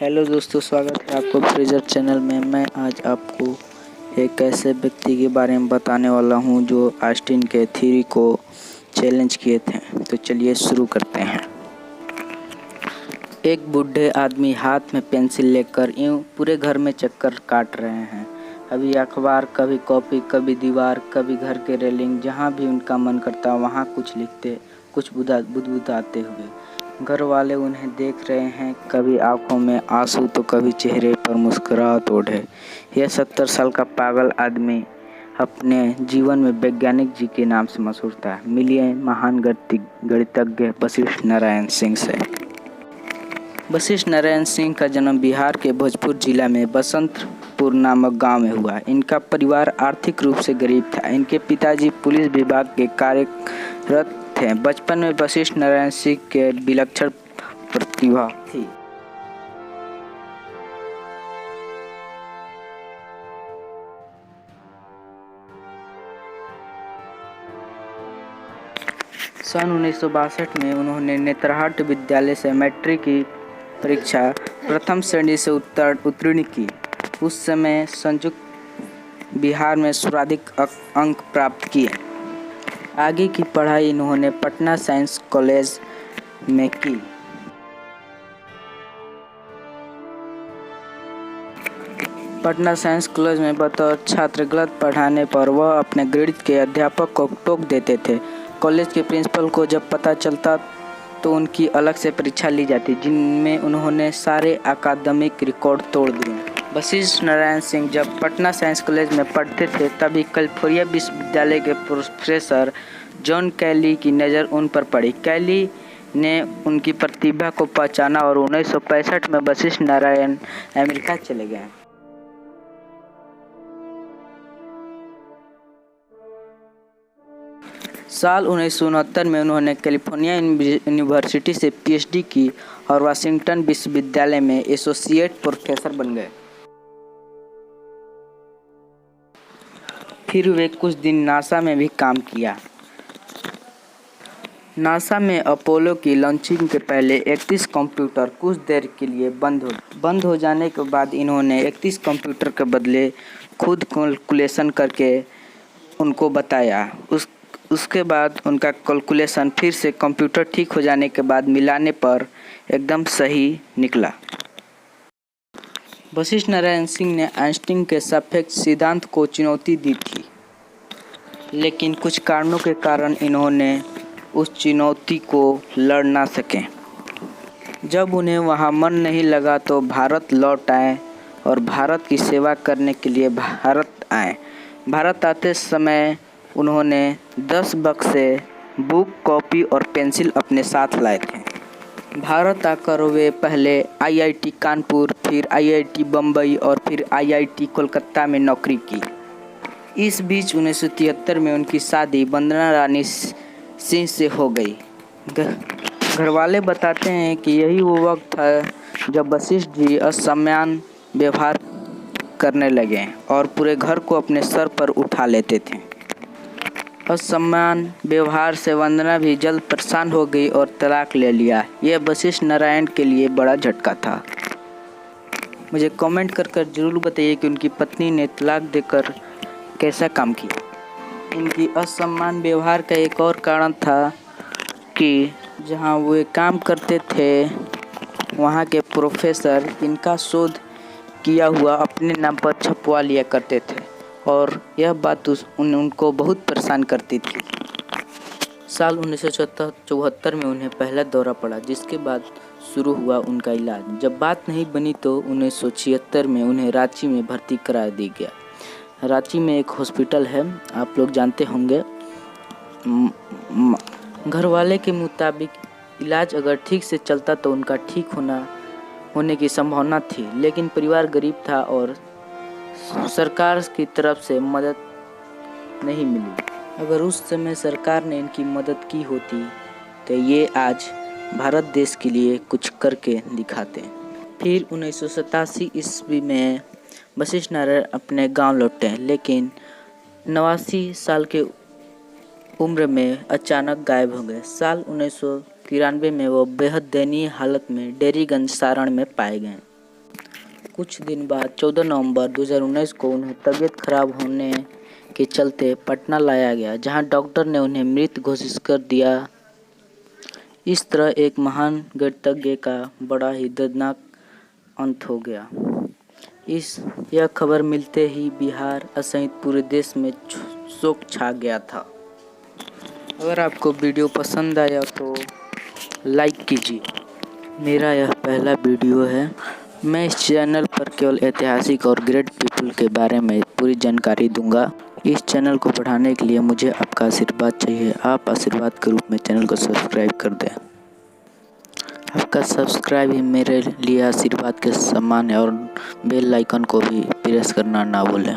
Hello दोस्तों, स्वागत है आपको फ्रेजर चैनल में। मैं आज आपको एक ऐसे व्यक्ति के बारे में बताने वाला हूं जो आइंस्टीन के थ्योरी को चैलेंज किए थे। तो चलिए शुरू करते हैं। एक बूढ़े आदमी हाथ में पेंसिल लेकर यूं पूरे घर में चक्कर काट रहे हैं। कभी अखबार, कभी कॉपी, कभी दीवार, कभी घर के रेलिंग। जहाँ भी उनका मन करता वहाँ कुछ लिखते, कुछ बुदबुदाते हुए। घर वाले उन्हें देख रहे हैं, कभी आंखों में आंसू तो कभी चेहरे पर मुस्कुराहट ओढ़े। यह 70 साल का पागल आदमी अपने जीवन में वैज्ञानिक जी के नाम से मशहूर था। मिलिए महान गणितज्ञ वशिष्ठ नारायण सिंह से। वशिष्ठ नारायण सिंह का जन्म बिहार के भोजपुर जिला में बसंतपुर नामक गांव में हुआ। इनका परिवार आर्थिक रूप से गरीब था। इनके पिताजी पुलिस विभाग के कार्यरत थे। बचपन में वशिष्ठ नारायण सिंह के विलक्षण प्रतिभा थी। सन 1962 में उन्होंने नेतरहाट विद्यालय से मैट्रिक की परीक्षा प्रथम श्रेणी से उत्तीर्ण की। उस समय संयुक्त बिहार में सर्वाधिक अंक प्राप्त किए। आगे की पढ़ाई इन्होंने पटना साइंस कॉलेज में की। पटना साइंस कॉलेज में बतौर छात्र गलत पढ़ाने पर वह अपने गणित के अध्यापक को टोक देते थे। कॉलेज के प्रिंसिपल को जब पता चलता तो उनकी अलग से परीक्षा ली जाती, जिनमें उन्होंने सारे अकादमिक रिकॉर्ड तोड़ दिए। वशिष्ठ नारायण सिंह जब पटना साइंस कॉलेज में पढ़ते थे तभी कैलिफोर्निया विश्वविद्यालय के प्रोफेसर जॉन कैली की नज़र उन पर पड़ी। कैली ने उनकी प्रतिभा को पहचाना और 1965 में वशिष्ठ नारायण अमेरिका चले गए। साल 1969 में उन्होंने कैलिफोर्निया यूनिवर्सिटी से पीएचडी की और वाशिंगटन विश्वविद्यालय में एसोसिएट प्रोफेसर बन गए। फिर वे कुछ दिन नासा में भी काम किया। नासा में अपोलो की लॉन्चिंग के पहले 31 कंप्यूटर कुछ देर के लिए बंद हो जाने के बाद इन्होंने 31 कंप्यूटर के बदले खुद कैलकुलेशन करके उनको बताया। उसके बाद उनका कैलकुलेशन फिर से कंप्यूटर ठीक हो जाने के बाद मिलाने पर एकदम सही निकला। वशिष्ठ नारायण सिंह ने आइंस्टीन के सापेक्ष सिद्धांत को चुनौती दी थी, लेकिन कुछ कारणों के कारण इन्होंने उस चुनौती को लड़ ना सके। जब उन्हें वहाँ मन नहीं लगा तो भारत लौट आए और भारत की सेवा करने के लिए भारत आए। भारत आते समय उन्होंने 10 बक्से बुक, कॉपी और पेंसिल अपने साथ लाए थे। भारत आकर वे पहले आईआईटी कानपुर, फिर आईआईटी बम्बई और फिर आईआईटी कोलकाता में नौकरी की। इस बीच 1973 में उनकी शादी वंदना रानी सिंह से हो गई। घरवाले बताते हैं कि यही वो वक्त था जब वशिष्ठ जी असम्मान व्यवहार करने लगे और पूरे घर को अपने सर पर उठा लेते थे। असम्मान व्यवहार से वंदना भी जल्द परेशान हो गई और तलाक ले लिया। यह वशिष्ठ नारायण के लिए बड़ा झटका था। मुझे कमेंट कर जरूर बताइए कि उनकी पत्नी ने तलाक देकर कैसा काम किया। इनकी असम्मान व्यवहार का एक और कारण था कि जहां वे काम करते थे वहां के प्रोफेसर इनका शोध किया हुआ अपने नाम पर छपवा लिया करते थे और यह बात उनको बहुत परेशान करती थी। साल 1974 में उन्हें पहला दौरा पड़ा, जिसके बाद शुरू हुआ उनका इलाज। जब बात नहीं बनी तो 1976 में उन्हें रांची में भर्ती करा दिया गया। रांची में एक हॉस्पिटल है, आप लोग जानते होंगे। घरवाले के मुताबिक इलाज अगर ठीक से चलता तो उनका ठीक होने की संभावना थी, लेकिन परिवार गरीब था और सरकार की तरफ से मदद नहीं मिली। अगर उस समय सरकार ने इनकी मदद की होती तो ये आज भारत देश के लिए कुछ करके दिखाते। फिर 1987 ईस्वी में वशिष्ठ नारायण अपने गांव लौटे, लेकिन 89 साल के उम्र में अचानक गायब हो गए। साल 1993 में वो बेहद दयनीय हालत में डेरीगंज सारण में पाए गए। कुछ दिन बाद 14 नवंबर 2019 को उन्हें तबीयत खराब होने के चलते पटना लाया गया, जहां डॉक्टर ने उन्हें मृत घोषित कर दिया। इस तरह एक महान गणितज्ञ का बड़ा ही दर्दनाक अंत हो गया। यह खबर मिलते ही बिहार सहित पूरे देश में शोक छा गया था। अगर आपको वीडियो पसंद आया तो लाइक कीजिए। मेरा यह पहला वीडियो है। मैं इस चैनल पर केवल ऐतिहासिक और ग्रेट पीपल के बारे में पूरी जानकारी दूंगा। इस चैनल को बढ़ाने के लिए मुझे आपका आशीर्वाद चाहिए। आप आशीर्वाद के रूप में चैनल को सब्सक्राइब कर दें। आपका सब्सक्राइब ही मेरे लिए आशीर्वाद के समान है और बेल आइकन को भी प्रेस करना ना भूलें।